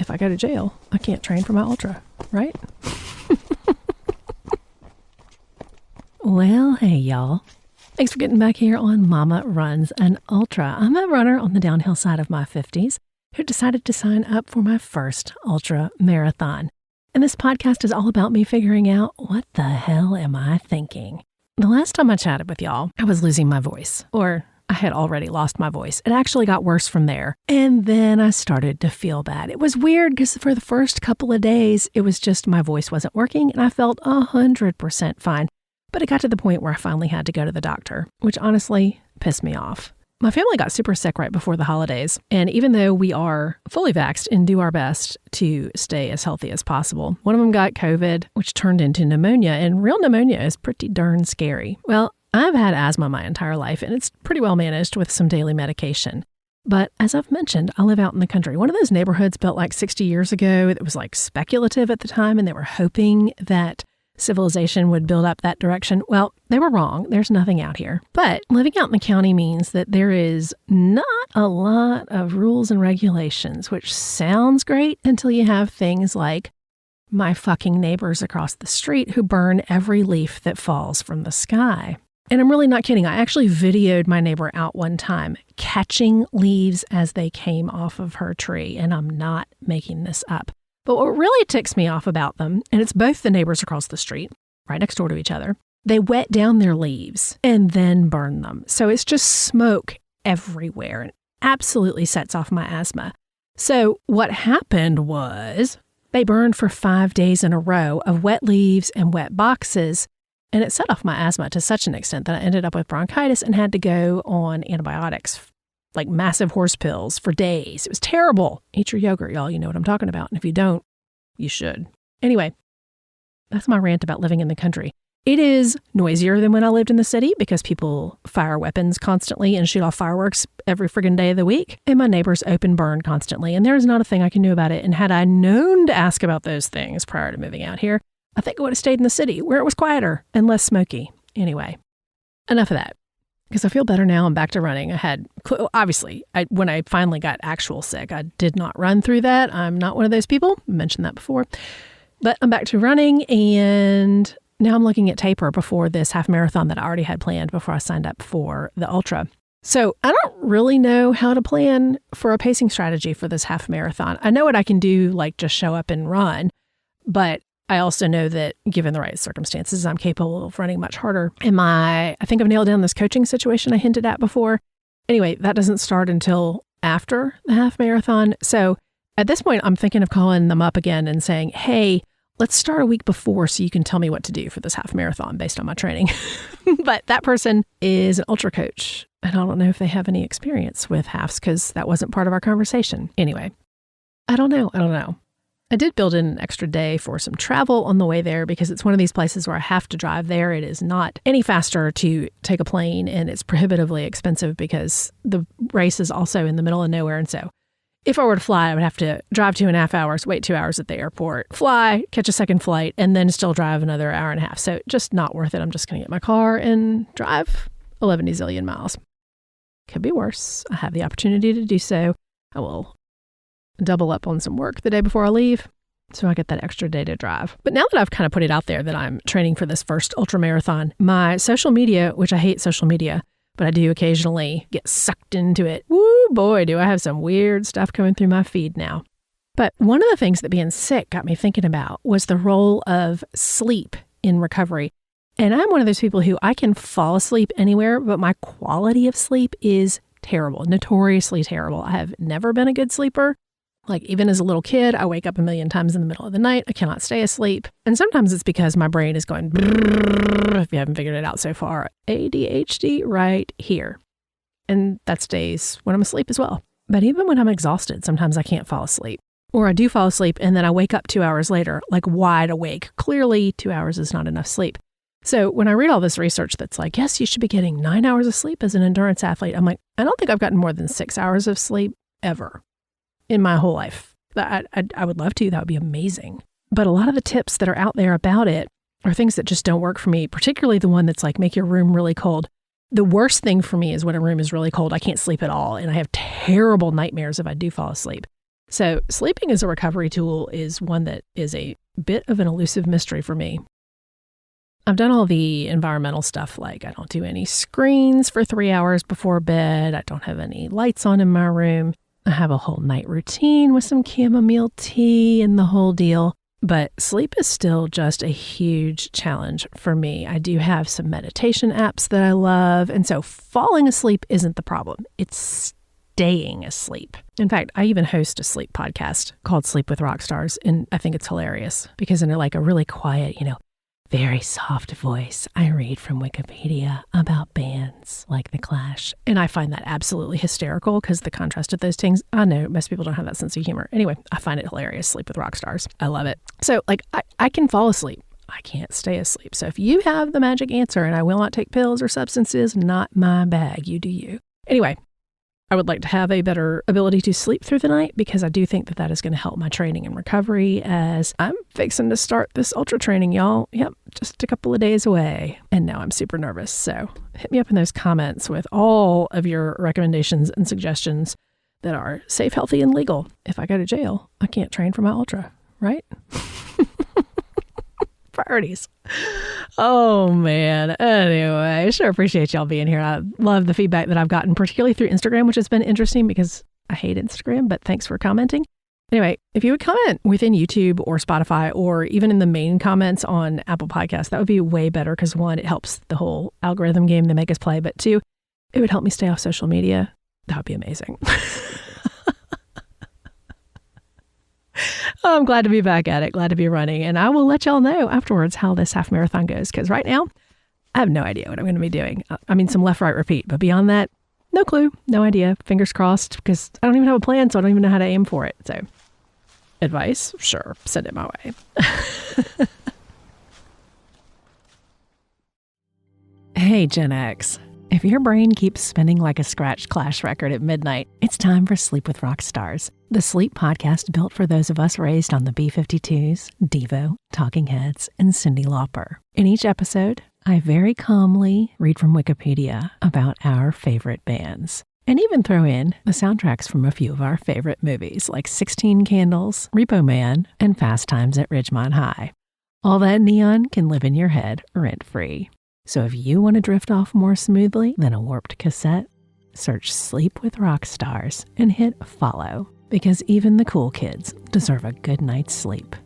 if I go to jail, I can't train for my ultra, right? Well, hey, y'all. Thanks for getting back here on Momma Runs an Ultra. I'm a runner on the downhill side of my 50s who decided to sign up for my first ultra marathon. And this podcast is all about me figuring out what the hell am I thinking. The last time I chatted with y'all, I was losing my voice, or I had already lost my voice. It actually got worse from there. And then I started to feel bad. It was weird because for the first couple of days, it was just my voice wasn't working and I felt 100% fine. But it got to the point where I finally had to go to the doctor, which honestly pissed me off. My family got super sick right before the holidays. And even though we are fully vaxxed and do our best to stay as healthy as possible, one of them got COVID, which turned into pneumonia. And real pneumonia is pretty darn scary. Well, I've had asthma my entire life, and it's pretty well managed with some daily medication. But as I've mentioned, I live out in the country. One of those neighborhoods built like 60 years ago that was like speculative at the time, and they were hoping that civilization would build up that direction. Well, they were wrong. There's nothing out here. But living out in the county means that there is not a lot of rules and regulations, which sounds great until you have things like my fucking neighbors across the street who burn every leaf that falls from the sky. And I'm really not kidding. I actually videoed my neighbor out one time catching leaves as they came off of her tree, and I'm not making this up. But what really ticks me off about them, and it's both the neighbors across the street, right next door to each other, they wet down their leaves and then burn them. So it's just smoke everywhere and absolutely sets off my asthma. So what happened was they burned for 5 days in a row of wet leaves and wet boxes, and it set off my asthma to such an extent that I ended up with bronchitis and had to go on antibiotics, like massive horse pills for days. It was terrible. Eat your yogurt, y'all. You know what I'm talking about. And if you don't, you should. Anyway, that's my rant about living in the country. It is noisier than when I lived in the city because people fire weapons constantly and shoot off fireworks every friggin' day of the week. And my neighbors open burn constantly. And there is not a thing I can do about it. And had I known to ask about those things prior to moving out here, I think I would have stayed in the city where it was quieter and less smoky. Anyway, enough of that. Because I feel better now. I'm back to running. Obviously, when I finally got actual sick, I did not run through that. I'm not one of those people. I mentioned that before. But I'm back to running, and now I'm looking at taper before this half marathon that I already had planned before I signed up for the ultra. So I don't really know how to plan for a pacing strategy for this half marathon. I know what I can do, like just show up and run, but I also know that given the right circumstances, I'm capable of running much harder. I think I've nailed down this coaching situation I hinted at before. Anyway, that doesn't start until after the half marathon. So at this point, I'm thinking of calling them up again and saying, hey, let's start a week before so you can tell me what to do for this half marathon based on my training. But that person is an ultra coach. And I don't know if they have any experience with halves because that wasn't part of our conversation. Anyway, I don't know. I did build in an extra day for some travel on the way there because it's one of these places where I have to drive there. It is not any faster to take a plane, and it's prohibitively expensive because the race is also in the middle of nowhere. And so if I were to fly, I would have to drive 2.5 hours, wait 2 hours at the airport, fly, catch a second flight, and then still drive another hour and a half. So just not worth it. I'm just going to get my car and drive 11 zillion miles. Could be worse. I have the opportunity to do so. I will double up on some work the day before I leave, so I get that extra day to drive. But now that I've kind of put it out there that I'm training for this first ultra marathon, my social media, which I hate social media, but I do occasionally get sucked into it. Woo, boy, do I have some weird stuff coming through my feed now. But one of the things that being sick got me thinking about was the role of sleep in recovery. And I'm one of those people who I can fall asleep anywhere, but my quality of sleep is terrible, notoriously terrible. I have never been a good sleeper. Like even as a little kid, I wake up a million times in the middle of the night. I cannot stay asleep. And sometimes it's because my brain is going, if you haven't figured it out so far, ADHD right here. And that stays when I'm asleep as well. But even when I'm exhausted, sometimes I can't fall asleep. Or I do fall asleep and then I wake up 2 hours later, like wide awake. Clearly 2 hours is not enough sleep. So when I read all this research that's like, yes, you should be getting 9 hours of sleep as an endurance athlete, I'm like, I don't think I've gotten more than 6 hours of sleep ever in my whole life. I would love to. That would be amazing. But a lot of the tips that are out there about it are things that just don't work for me, particularly the one that's like, make your room really cold. The worst thing for me is when a room is really cold, I can't sleep at all. And I have terrible nightmares if I do fall asleep. So sleeping as a recovery tool is one that is a bit of an elusive mystery for me. I've done all the environmental stuff, like I don't do any screens for 3 hours before bed. I don't have any lights on in my room. I have a whole night routine with some chamomile tea and the whole deal. But sleep is still just a huge challenge for me. I do have some meditation apps that I love. And so falling asleep isn't the problem. It's staying asleep. In fact, I even host a sleep podcast called Sleep with Rock Stars. And I think it's hilarious because in like a really quiet, very soft voice, I read from Wikipedia about bands like The Clash. And I find that absolutely hysterical because the contrast of those things, I know most people don't have that sense of humor. Anyway, I find it hilarious, Sleep with Rock Stars. I love it. So I can fall asleep. I can't stay asleep. So if you have the magic answer and I will not take pills or substances, not my bag. You do you. Anyway, I would like to have a better ability to sleep through the night because I do think that that is going to help my training and recovery as I'm fixing to start this ultra training, y'all. Yep, just a couple of days away. And now I'm super nervous. So hit me up in those comments with all of your recommendations and suggestions that are safe, healthy, and legal. If I go to jail, I can't train for my ultra, right? Priorities. Oh, man. Anyway, I sure appreciate y'all being here. I love the feedback that I've gotten, particularly through Instagram, which has been interesting because I hate Instagram, but thanks for commenting. Anyway, if you would comment within YouTube or Spotify or even in the main comments on Apple Podcasts, that would be way better because one, it helps the whole algorithm game they make us play, but two, it would help me stay off social media. That would be amazing. I'm glad to be back at it, glad to be running, and I will let y'all know afterwards how this half marathon goes, because right now, I have no idea what I'm going to be doing. I mean, some left, right, repeat, but beyond that, no clue, no idea, fingers crossed, because I don't even have a plan, so I don't even know how to aim for it. So, advice? Sure, send it my way. Hey, Gen X. If your brain keeps spinning like a scratched Clash record at midnight, it's time for Sleep with Rock Stars, the sleep podcast built for those of us raised on the B-52s, Devo, Talking Heads, and Cyndi Lauper. In each episode, I very calmly read from Wikipedia about our favorite bands, and even throw in the soundtracks from a few of our favorite movies like 16 Candles, Repo Man, and Fast Times at Ridgemont High. All that neon can live in your head rent-free. So if you want to drift off more smoothly than a warped cassette, search Sleep with Rock Stars and hit follow, because even the cool kids deserve a good night's sleep.